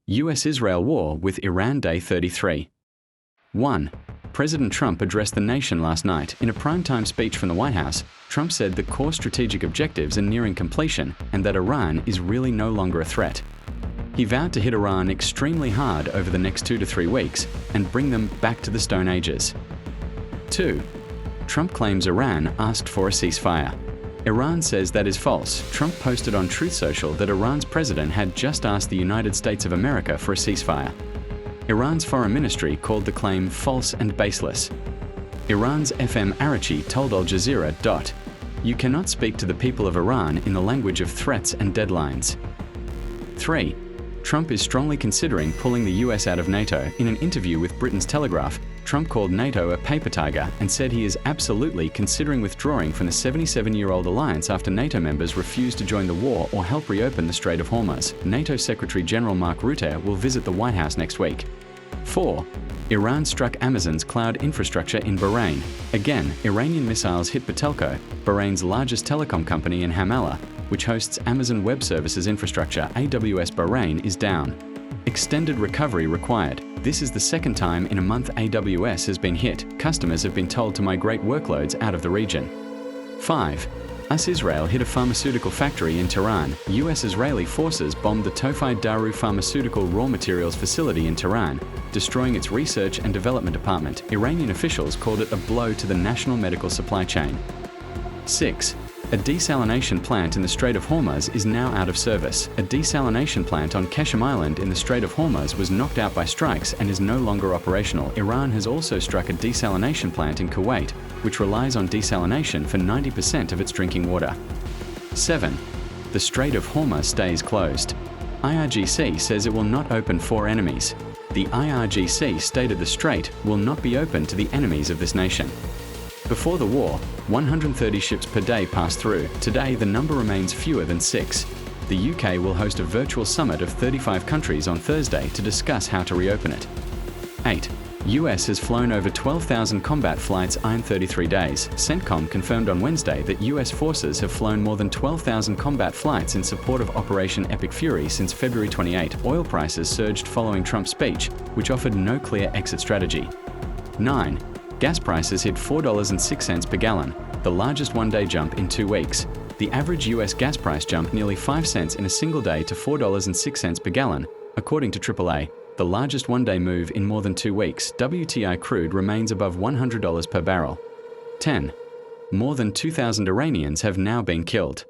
US-Israel War with Iran Day 33. 1. President Trump addressed the nation last night. In a primetime speech from the White House, Trump said that core strategic objectives are nearing completion and that Iran is really no longer a threat. He vowed to hit Iran extremely hard over the next 2 to 3 weeks and bring them back to the Stone Ages. 2. Trump claims Iran asked for a ceasefire. Iran says that is false. Trump posted on Truth Social that Iran's president had just asked the United States of America for a ceasefire. Iran's foreign ministry called the claim false and baseless. Iran's FM Arachi told Al Jazeera, "You cannot speak to the people of Iran in the language of threats and deadlines." 3. Trump is strongly considering pulling the US out of NATO. In an interview with Britain's Telegraph, Trump called NATO a paper tiger and said he is absolutely considering withdrawing from the 77-year-old alliance after NATO members refuse to join the war or help reopen the Strait of Hormuz. NATO Secretary General Mark Rutte will visit the White House next week. 4. Iran struck Amazon's cloud infrastructure in Bahrain. Again, Iranian missiles hit Batelco, Bahrain's largest telecom company in Ramallah, which hosts Amazon Web Services infrastructure. AWS Bahrain is down. Extended recovery required. This is the second time in a month AWS has been hit. Customers have been told to migrate workloads out of the region. 5. US-Israel hit a pharmaceutical factory in Tehran. US-Israeli forces bombed the Tofai Daru pharmaceutical raw materials facility in Tehran, destroying its research and development department. Iranian officials called it a blow to the national medical supply chain. 6. A desalination plant in the Strait of Hormuz is now out of service. A desalination plant on Keshem Island in the Strait of Hormuz was knocked out by strikes and is no longer operational. Iran has also struck a desalination plant in Kuwait, which relies on desalination for 90% of its drinking water. 7. The Strait of Hormuz stays closed. IRGC says it will not open for enemies. The IRGC stated the strait will not be open to the enemies of this nation. Before the war, 130 ships per day passed through. Today, the number remains fewer than 6. The UK will host a virtual summit of 35 countries on Thursday to discuss how to reopen it. 8. US has flown over 12,000 combat flights in 33 days. CENTCOM confirmed on Wednesday that US forces have flown more than 12,000 combat flights in support of Operation Epic Fury since February 28. Oil prices surged following Trump's speech, which offered no clear exit strategy. 9. Gas prices hit $4.06 per gallon, the largest one-day jump in 2 weeks. The average US gas price jumped nearly 5 cents in a single day to $4.06 per gallon, according to AAA, the largest one-day move in more than 2 weeks. WTI crude remains above $100 per barrel. 10. More than 2,000 Iranians have now been killed.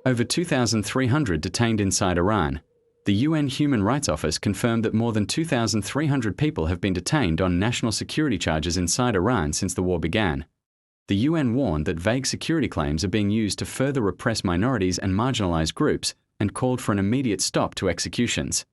Over 2,300 detained inside Iran. The UN Human Rights Office confirmed that more than 2,300 people have been detained on national security charges inside Iran since the war began. The UN warned that vague security claims are being used to further repress minorities and marginalized groups and called for an immediate stop to executions.